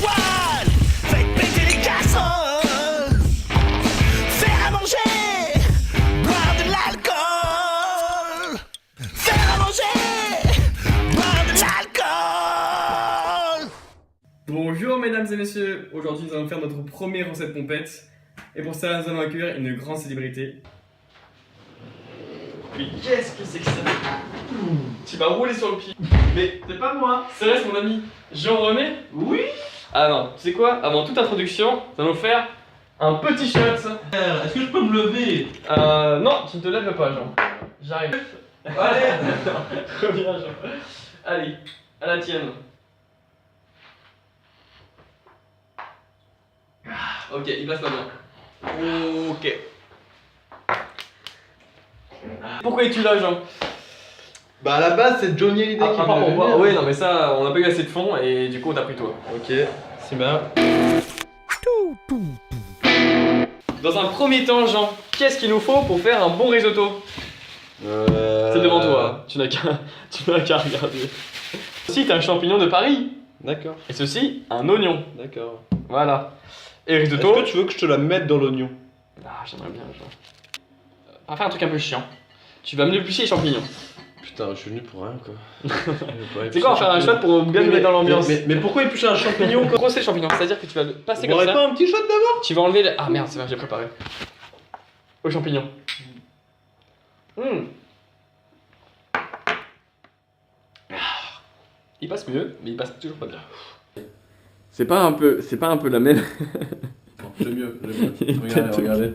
poêle, faites péter les casseroles, faire à manger, boire de l'alcool, faire à manger, boire de l'alcool. Bonjour mesdames et messieurs, aujourd'hui nous allons faire notre première recette pompette. Et pour ça nous allons accueillir une grande célébrité. Mais qu'est-ce que c'est que ça? Tu vas rouler sur le pied. Mais C'est pas moi. c'est vrai, c'est mon ami Jean-René? Oui. Ah non, tu sais quoi? Avant toute introduction, nous allons faire un petit shot. Est-ce que je peux me lever? Non, tu ne te lèves pas Jean. J'arrive. Allez. Reviens Jean. Allez, à la tienne. Ok, il place la main. Ok. Pourquoi es-tu là, Jean? Bah à la base c'est Johnny Hallyday qui pardon, m'a donné. ouais, non, mais ça, on n'a pas eu assez de fond et du coup, on t'a pris toi. Ok, c'est bien. Dans un premier temps, Jean, qu'est-ce qu'il nous faut pour faire un bon risotto? C'est devant toi, tu n'as qu'à regarder. Ceci est un champignon de Paris. D'accord, Et ceci, un oignon. d'accord. Voilà. Et Est-ce risotto. que tu veux que je te la mette dans l'oignon? Ah, j'aimerais bien, Jean. On va faire un truc un peu chiant. Tu vas me éplucher les champignons. Putain, je suis venu pour rien quoi. C'est quoi, on va faire un shot pour bien nous mettre dans l'ambiance? Mais pourquoi éplucher un champignon quoi? Brosser le champignon, c'est-à-dire que tu vas le passer On comme aurait ça. pas un petit shot d'abord? Tu vas enlever le... Ah merde, c'est vrai, j'ai préparé. Au champignon. Il passe mieux, mais il passe toujours pas bien. C'est pas un peu la même. C'est mieux, regardez.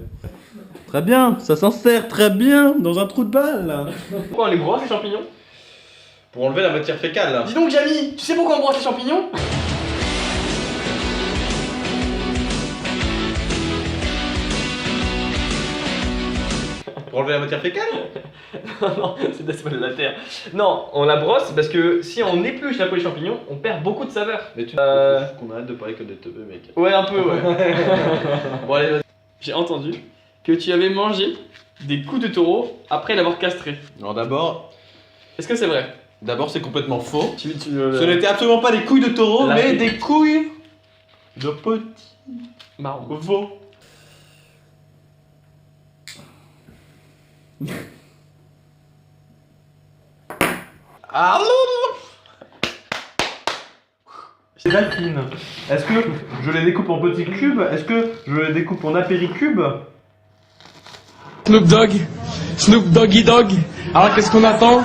Très bien, ça s'en sert très bien dans un trou de balle. Pourquoi on les brosse les champignons? Pour enlever la matière fécale là. Dis donc Jamy, tu sais pourquoi on brosse les champignons? Pour enlever la matière fécale? Non, c'est pas de la terre. Non, on la brosse parce que si on épluche la peau des champignons, on perd beaucoup de saveur. Mais tu faut qu'on arrête de parler comme des teubés mec. Ouais, un peu, ouais. Bon allez, vas-y. J'ai entendu que tu avais mangé des coups de taureau après l'avoir castré. Alors d'abord Est-ce que c'est vrai? c'est complètement faux. Tu Ce n'était absolument pas des couilles de taureau, La mais fille. des couilles de petits marron. veaux. Ah c'est très fine. Est-ce que je les découpe en petits cubes? Est-ce que je les découpe en apéricubes? Snoop Dogg, Snoop Doggy Dogg. Alors qu'est-ce qu'on attend?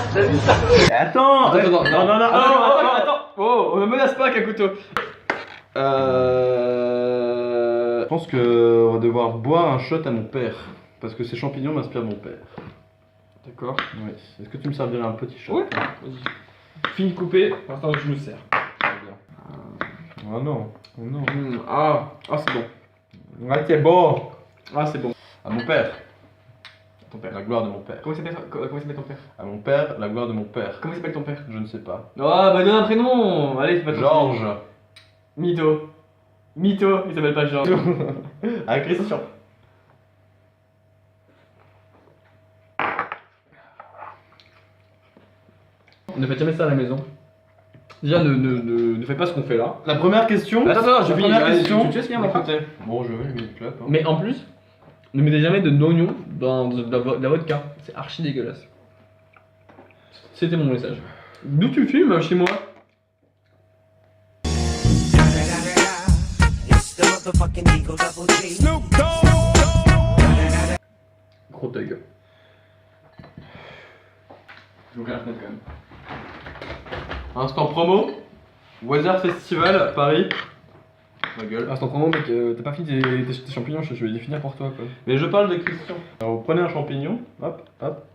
Attends, Attends, non. attends. Oh, on me menace pas qu'un couteau. Je pense que on va devoir boire un shot à mon père. Parce que ces champignons m'inspirent mon père. D'accord. Oui. Est-ce que tu me servirais un petit shot? Ouais. Vas-y. Fini de couper. Pour l'instant, je me sers. Oh non. Oh non. Ah, c'est bon. Ouais, c'est bon. Ah, c'est bon. À mon père. Ton père. La gloire de mon père. Comment s'appelle ton père? À mon père, la gloire de mon père. Comment s'appelle ton père? Je ne sais pas. Ah, bah donne un prénom. Allez, c'est pas Georges. Mytho. Mytho, il s'appelle pas Georges. Ah, Christian. Ne faites jamais ça à la maison. Déjà, ne faites pas ce qu'on fait là. La première question. Attends, je La finis. première Allez, question. tu laisses finir mon frère. Écoutez. Bon, je vais lui mettre clap. Hein. Mais en plus, ne mettez jamais d'oignon dans de la vodka. C'est archi dégueulasse. C'était mon message. D'où tu filmes chez moi? It's the motherfucking Eagle Double G. Snoop Dogg. Gros thug. Je vous la fenêtre quand même. Instant promo. Weather Festival, Paris. Ma gueule. Instant promo, mec, t'as pas fini tes champignons, je vais les finir pour toi quoi. Mais je parle de Christian. Alors, vous prenez un champignon. Hop, hop.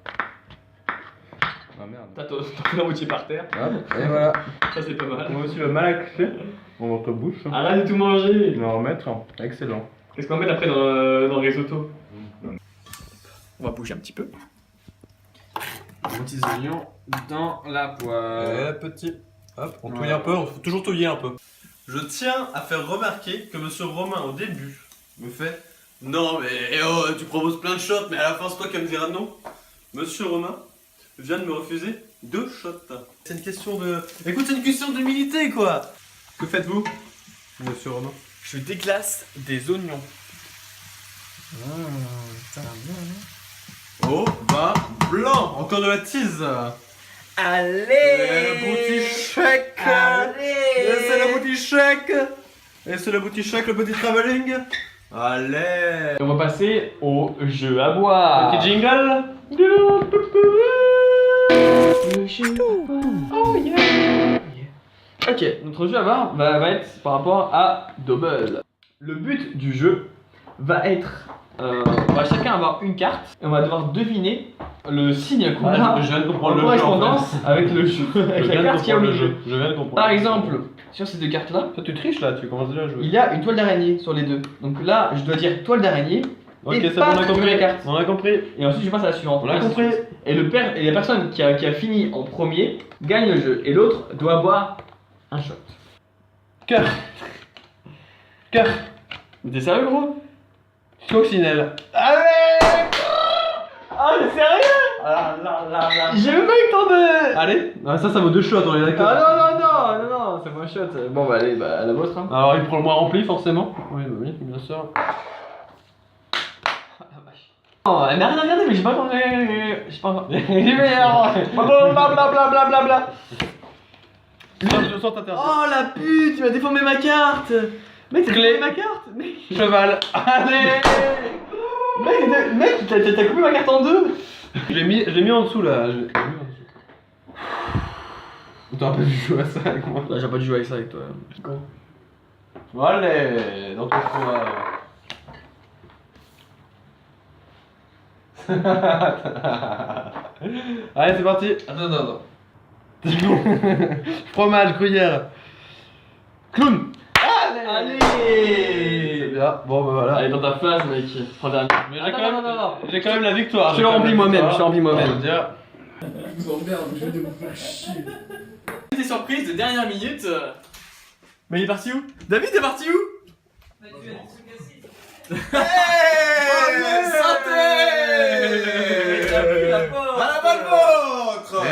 Ah merde. T'as ton la moitié par terre. Hop, et voilà. Ça c'est pas mal. On a aussi le malaxé dans notre bouche. Arrête de tout manger. On va en remettre. Excellent. Qu'est-ce qu'on va mettre après dans le risotto? On va bouger un petit peu. Les petits oignons dans la poêle. petit. Hop, on Voilà. touille un peu, on faut toujours touiller un peu. Je tiens à faire remarquer que monsieur Romain au début me fait non mais oh, tu proposes plein de shots mais à la fin c'est toi qui vas me dire non. Monsieur Romain vient de me refuser 2 shots. C'est une question de... Écoute, c'est une question d'humilité quoi. Que faites-vous? Monsieur Romain? Je déglace des oignons. Oh, bah, blanc. Encore de la tease. Allez, Le booty shake. Allez. Et c'est le booty shake. Et c'est le booty shake, le petit travelling. Allez. On va passer au jeu à boire. Petit jingle. Le jeu à boire. Oh yeah. Ok, notre jeu à boire va être par rapport à Double. Le but du jeu va être, on va chacun avoir une carte et on va devoir deviner le signe qu'on a Je viens de en comprendre le jeu. correspondance avec le jeu, avec la carte qui est au milieu. Je viens de comprendre. Par exemple, sur ces deux cartes-là, Toi, tu triches là, tu commences déjà à jouer. il y a une toile d'araignée sur les deux. Donc là, je dois dire toile d'araignée. Ok, et c'est bon, on a pas compris. la carte. On a compris. Et ensuite, je passe à la suivante. On a compris. Et la personne qui a fini en premier gagne le jeu. Et l'autre doit boire un shot. Cœur. Cœur. Mais t'es sérieux, gros? Coccinelle. Allez! Ah, mais sérieux? Ah là là là. J'ai même pas eu le temps de. Allez. Ah, ça vaut 2 shots, on est d'accord. Ah non, c'est mon shot. Bon, bah, allez, bah, à la vôtre. Hein. Alors, il prend le moins rempli, forcément. Oui, bah oui, bien sûr. Oh, elle n'a rien regardé, mais j'ai pas encore. J'ai pas encore. J'ai meilleur. Blablabla. Je sens t'interdire. Oh la pute, tu m'as déformé ma carte. Mec, t'as Clé. coupé ma carte. Mec, Cheval. Allez. mec, t'as coupé ma carte en deux. Je l'ai mis en dessous là. T'aurais pas dû jouer à ça avec moi. J'ai pas dû jouer avec ça avec toi. Bon, allez, dans ton coin. Allez, c'est parti. Attends. Fromage, gruyère. Clown. Allez. C'est bien. Bon, bah voilà. Allez, dans ta face, mec. Prends dernier. Mais Non. j'ai quand même la victoire. Je le remplis moi-même, je le remplis moi-même. On va dire. Des surprises de dernière minute. Mais il est parti où? David est parti où?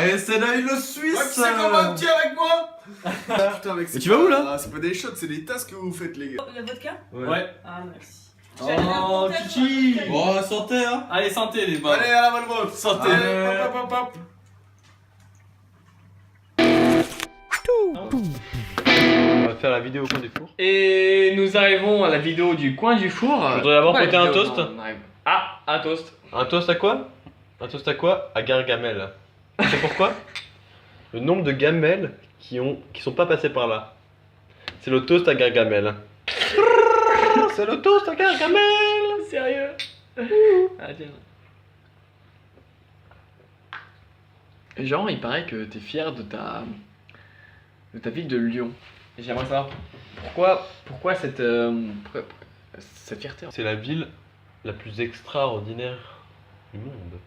Et c'est David le Suisse. avec moi. Putain, mec, Mais tu vas où, là? C'est pas des shots, c'est des tasses que vous faites, les gars. La vodka? Ouais. Ah, merci. Oh, Kiki. Bon, santé, hein. Allez, santé les gars. Allez, à la bonne vote. Santé. Allez, hop. On va faire la vidéo au coin du four. Et nous arrivons à la vidéo du coin du four. Je voudrais d'abord Pas la côté un vidéo, toast. non, on arrive. Ah, un toast. Un toast à quoi? Un toast à quoi? À Gargamel. C'est pourquoi? Le nombre de gamelles qui sont pas passées par là. C'est le toast à Gargamel. C'est le toast à Gargamel. Sérieux? Ah, tiens. Genre, il paraît que t'es fier de ta ville de Lyon. Et j'aimerais savoir pourquoi cette fierté. C'est la ville la plus extraordinaire du monde.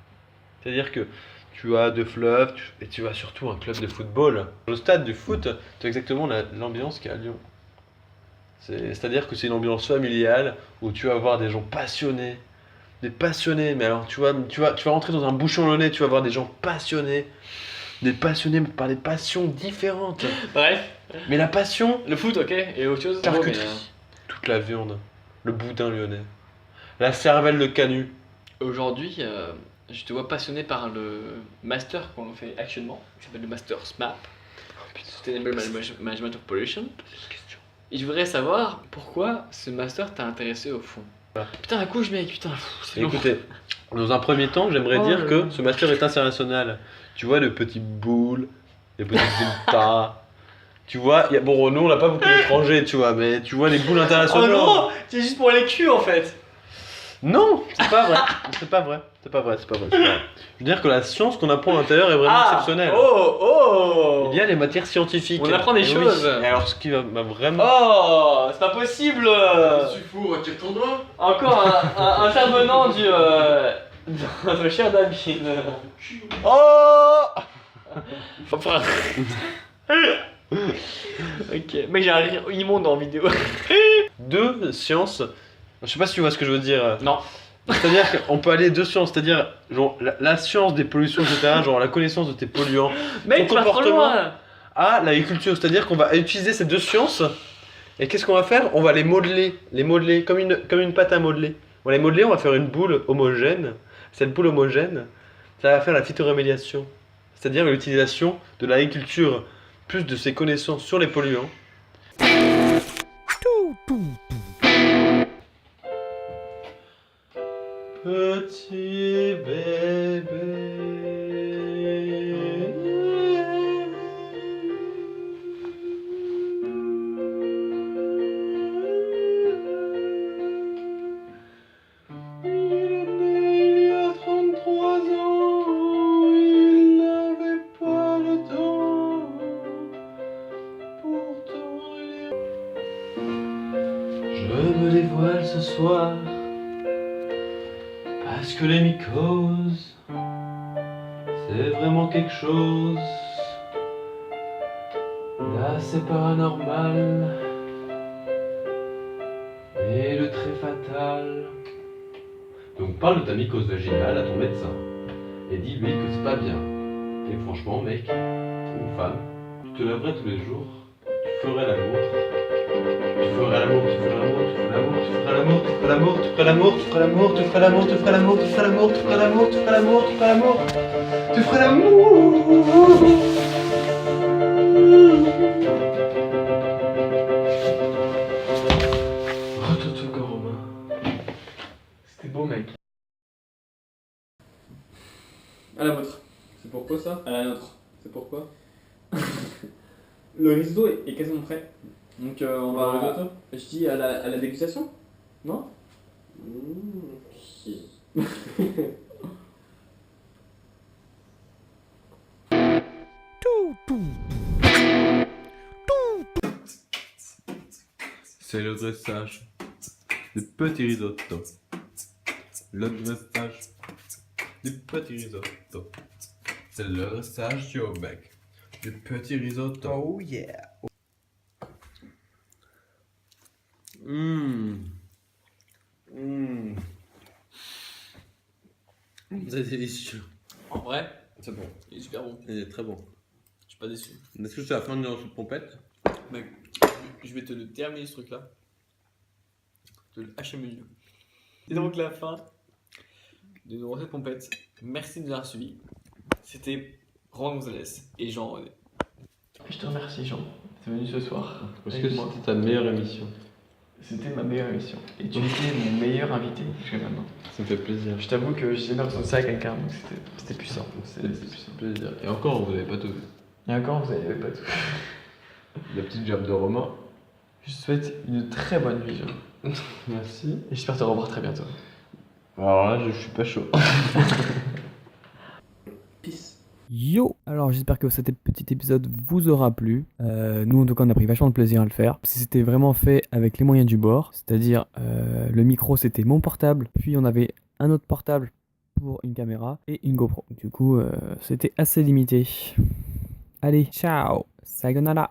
C'est-à-dire que tu as deux fleuves et tu as surtout un club de football. Le stade du foot, tu as exactement l'ambiance qu'il y a à Lyon. C'est-à-dire que c'est une ambiance familiale où tu vas voir des gens passionnés. Des passionnés, mais alors tu vas rentrer dans un bouchon lyonnais, tu vas voir des gens passionnés. Des passionnés par des passions différentes. Bref, Mais la passion, le foot, ok, et autre chose. charcuterie, toute la viande, le boudin lyonnais, la cervelle de canut. Aujourd'hui, je te vois passionné par le master qu'on fait actuellement, qui s'appelle le Master SMAP, Sustainable Management of Pollution. Et je voudrais savoir pourquoi ce master t'a intéressé au fond. Putain, la couche, mec, putain, c'est long. Écoutez, dans un premier temps, j'aimerais Oh dire là que là. ce master est international. Tu vois, le petit boule, les petits Zilta. Tu vois, bon, nous on n'a pas beaucoup d'étrangers, tu vois, mais tu vois les boules Oh internationales. non, c'est juste pour les culs en fait. Non, c'est pas vrai. C'est pas vrai. C'est pas vrai. Je veux dire que la science qu'on apprend à l'intérieur est vraiment exceptionnelle. Oh. Il y a les matières scientifiques. On apprend des Et oui. choses. Et alors, ce qui m'a vraiment. Oh, c'est pas possible. Tu fous, retire ton doigt. Encore un intervenant du notre cher David. Oh Enfin. Ok, mec, j'ai un rire immonde en vidéo. Deux sciences. Je sais pas si tu vois ce que je veux dire. Non. C'est-à-dire qu'on peut aller deux sciences, c'est-à-dire genre la science des pollutions, etc., genre la connaissance de tes polluants, Mec, ton tu vas trop comportement loin. à l'agriculture, c'est-à-dire qu'on va utiliser ces deux sciences Et qu'est-ce qu'on va faire? On va les modeler comme une pâte à modeler. On va les modeler, on va faire une boule homogène. Cette boule homogène, ça va faire la phytorémédiation, c'est-à-dire l'utilisation de l'agriculture, plus de ses connaissances sur les polluants. Petit bébé. Il y a 33 ans, il n'avait pas le temps. Pourtant, je me dévoile ce soir. Parce que les mycoses, c'est vraiment quelque chose d'assez paranormal et de très fatal. Donc parle de ta mycose vaginale à ton médecin et dis-lui que c'est pas bien. Et franchement, mec ou femme, tu te lèverais tous les jours, tu ferais l'amour. Tu ferais l'amour, tu ferais l'amour, tu ferais l'amour, tu ferais l'amour, tu ferais l'amour, tu ferais l'amour, tu ferais l'amour, tu ferais l'amour, tu ferais l'amour, tu ferais l'amour, tu ferais l'amour, tu ferais l'amour, tu ferais l'amour, tu ferais l'amour. Oh, Toto Romain. C'était beau, mec. À la vôtre. C'est pourquoi ça? À la nôtre. C'est pourquoi? Le risotto est quasiment prêt. Donc on va. Je dis à la dégustation? Non? C'est le dressage du petit risotto. Le dressage du petit risotto. C'est le dressage du bec du petit risotto. Oh yeah. C'est délicieux. En vrai, C'est bon. il est super bon. Il est très bon. Je suis pas déçu. Est-ce que c'est la fin d'une soupe pompette? Mec, je vais te le terminer ce truc-là. Te le hacher au milieu. C'est donc la fin de nos recettes pompettes. Merci de nous avoir suivis. C'était Romain Gonzalez et Jean René. Je te remercie, Jean. T'es venu ce soir. Parce que c'était ta meilleure émission. C'était ma meilleure émission. Et tu étais mon meilleur invité jusqu'à maintenant. Ça me fait plaisir. Je t'avoue que j'ai jamais ressenti ça à quelqu'un, donc c'était puissant. C'était puissant. Plaisir. Et encore, vous n'avez pas tout vu. Et encore, vous n'avez pas tout. La petite job de Romain. Je te souhaite une très bonne nuit, Jean. Merci. Et j'espère te revoir très bientôt. Alors là, je suis pas chaud. Peace. Yo! Alors j'espère que cet petit épisode vous aura plu. Nous en tout cas on a pris vachement de plaisir à le faire. C'était vraiment fait avec les moyens du bord. C'est-à-dire le micro c'était mon portable. Puis on avait un autre portable pour une caméra et une GoPro. Du coup c'était assez limité. Allez, ciao! Sayonara!